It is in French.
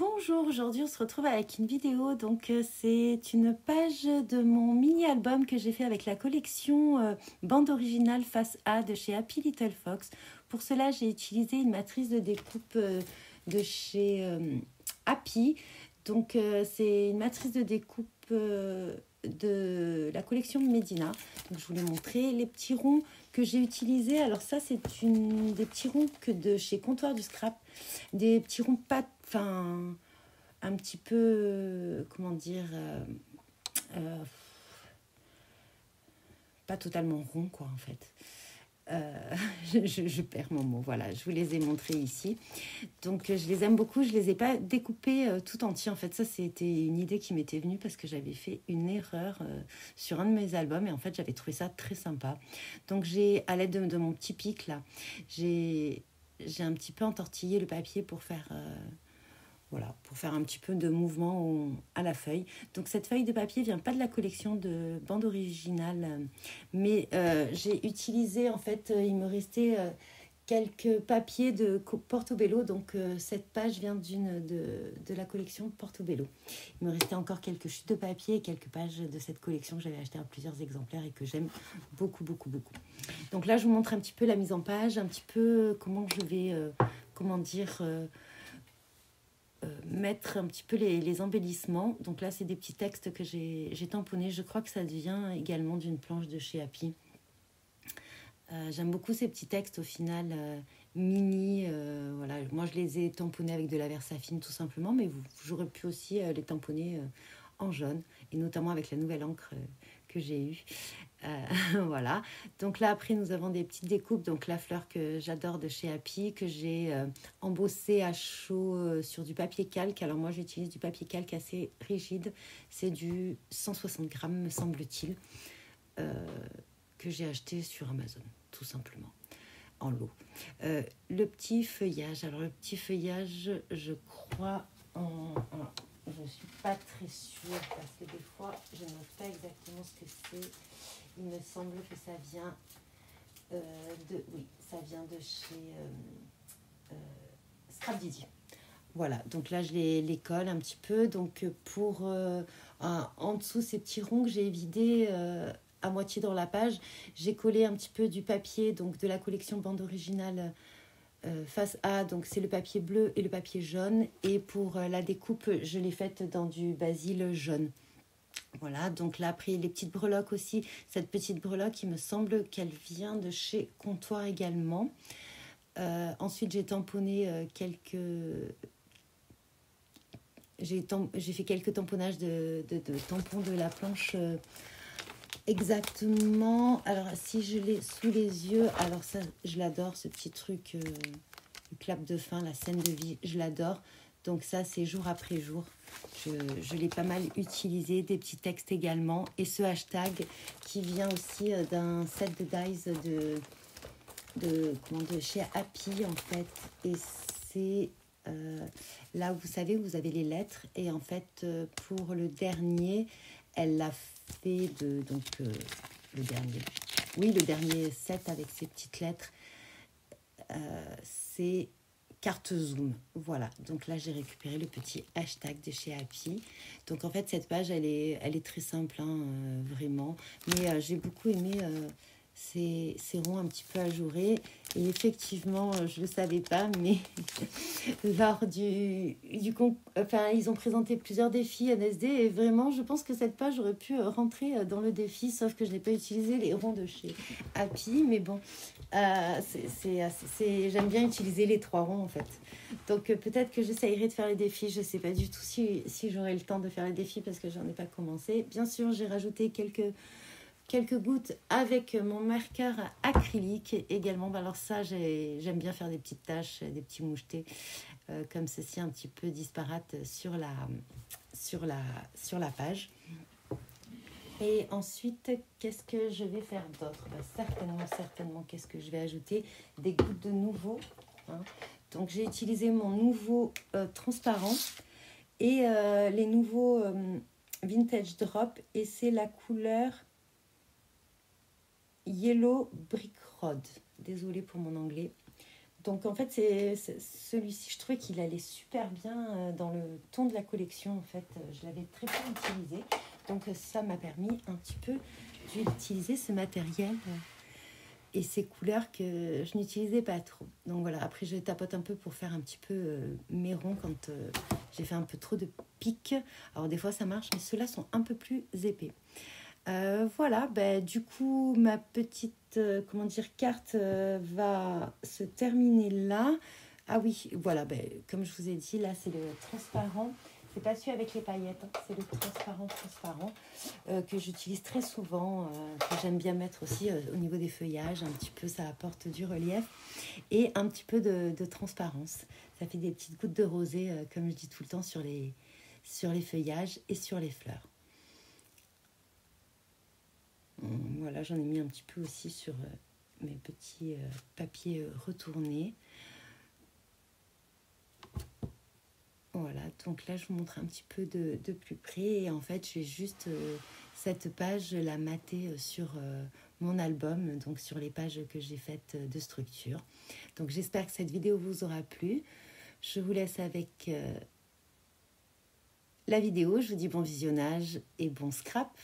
Bonjour, aujourd'hui on se retrouve avec une vidéo, c'est une page de mon mini-album que j'ai fait avec la collection bande originale Face A de chez Happy Little Fox. Pour cela j'ai utilisé une matrice de découpe de chez Happy, c'est une matrice de découpe de la collection Medina. Donc, je voulais montrer les petits ronds que j'ai utilisés. Alors ça c'est des petits ronds que de chez Comptoir du Scrap, des petits ronds pas un petit peu, pas totalement rond quoi en fait. Je perds mon mot, voilà, je vous les ai montrés ici. Donc je les aime beaucoup, je les ai pas découpés tout entiers en fait. Ça c'était une idée qui m'était venue parce que j'avais fait une erreur sur un de mes albums et en fait j'avais trouvé ça très sympa. Donc j'ai, à l'aide de mon petit pic là, j'ai un petit peu entortillé le papier pour faire pour faire un petit peu de mouvement à la feuille. Donc cette feuille de papier vient pas de la collection de bande originale, mais j'ai utilisé, en fait, il me restait quelques papiers de Portobello. Donc cette page vient de la collection Portobello. Il me restait encore quelques chutes de papier et quelques pages de cette collection que j'avais acheté à plusieurs exemplaires et que j'aime beaucoup, beaucoup, beaucoup. Donc là, je vous montre un petit peu la mise en page, un petit peu comment je vais, mettre un petit peu les embellissements. Donc là, c'est des petits textes que j'ai tamponnés. Je crois que ça vient également d'une planche de chez Happy. J'aime beaucoup ces petits textes au final mini. Voilà. Moi, je les ai tamponnés avec de la Versafine tout simplement, mais j'aurais pu aussi les tamponner en jaune, et notamment avec la nouvelle encre que j'ai eue. Voilà. Donc là, après, nous avons des petites découpes. Donc la fleur que j'adore de chez Happy, que j'ai embossée à chaud sur du papier calque. Alors moi, j'utilise du papier calque assez rigide. C'est du 160 grammes, me semble-t-il, que j'ai acheté sur Amazon, tout simplement, en lot. Le petit feuillage. Alors le petit feuillage, je crois je ne suis pas très sûre parce que des fois, je ne note pas exactement ce que c'est. Il me semble que ça vient ça vient de chez Scrap Didier. Voilà, donc là je les colle un petit peu. Donc pour en dessous ces petits ronds que j'ai vidés à moitié dans la page, j'ai collé un petit peu du papier donc de la collection bande originale Face A, donc c'est le papier bleu et le papier jaune. Et pour la découpe, je l'ai faite dans du basil jaune. Voilà, donc là après les petites breloques aussi. Cette petite breloque, il me semble qu'elle vient de chez Comptoir également. Ensuite j'ai tamponné j'ai fait quelques tamponnages de tampons de la planche exactement. Alors si je l'ai sous les yeux, alors ça je l'adore, ce petit truc le clap de fin, la scène de vie, je l'adore. Donc ça c'est jour après jour. Je l'ai pas mal utilisé, des petits textes également. Et ce hashtag qui vient aussi d'un set de dies de chez Happy en fait. Et c'est là où vous savez, vous avez les lettres. Et en fait, pour le dernier, elle l'a fait le dernier. Oui, le dernier set avec ces petites lettres. C'est carte zoom, voilà. Donc là j'ai récupéré le petit hashtag de chez Happy. Donc en fait cette page elle est très simple vraiment, mais j'ai beaucoup aimé ces ronds un petit peu ajourés. Et effectivement je le savais pas, mais lors ils ont présenté plusieurs défis NSD et vraiment je pense que cette page aurait pu rentrer dans le défi, sauf que je n'ai pas utilisé les ronds de chez Happy, mais bon, j'aime bien utiliser les 3 ronds en fait. Donc peut-être que j'essayerai de faire les défis. Je sais pas du tout si j'aurai le temps de faire les défis parce que j'en ai pas commencé. Bien sûr j'ai rajouté quelques gouttes avec mon marqueur acrylique également. Alors ça j'aime bien faire des petites taches, des petits mouchetés comme ceci un petit peu disparates sur la page. Et ensuite, qu'est-ce que je vais faire d'autre? Certainement, qu'est-ce que je vais ajouter? Des gouttes de nouveau. Donc, j'ai utilisé mon nouveau transparent et les nouveaux Vintage Drop. Et c'est la couleur Yellow Brick Road. Désolée pour mon anglais. Donc en fait, celui-ci, je trouvais qu'il allait super bien dans le ton de la collection. En fait, je l'avais très peu utilisé. Donc ça m'a permis un petit peu d'utiliser ce matériel et ces couleurs que je n'utilisais pas trop. Donc voilà, après je tapote un peu pour faire un petit peu mes ronds quand j'ai fait un peu trop de pics. Alors des fois ça marche, mais ceux-là sont un peu plus épais. Voilà, du coup ma petite carte va se terminer là. Ah oui, voilà, comme je vous ai dit, là c'est le transparent. C'est pas celui avec les paillettes, hein, c'est le transparent que j'utilise très souvent, que j'aime bien mettre aussi au niveau des feuillages. Un petit peu, ça apporte du relief et un petit peu de transparence. Ça fait des petites gouttes de rosée, comme je dis tout le temps, sur les feuillages et sur les fleurs. Voilà, j'en ai mis un petit peu aussi sur mes petits papiers retournés. Voilà, donc là je vous montre un petit peu de plus près et en fait j'ai juste cette page, je la mater sur mon album, donc sur les pages que j'ai faites de structure. Donc j'espère que cette vidéo vous aura plu. Je vous laisse avec la vidéo, je vous dis bon visionnage et bon scrap.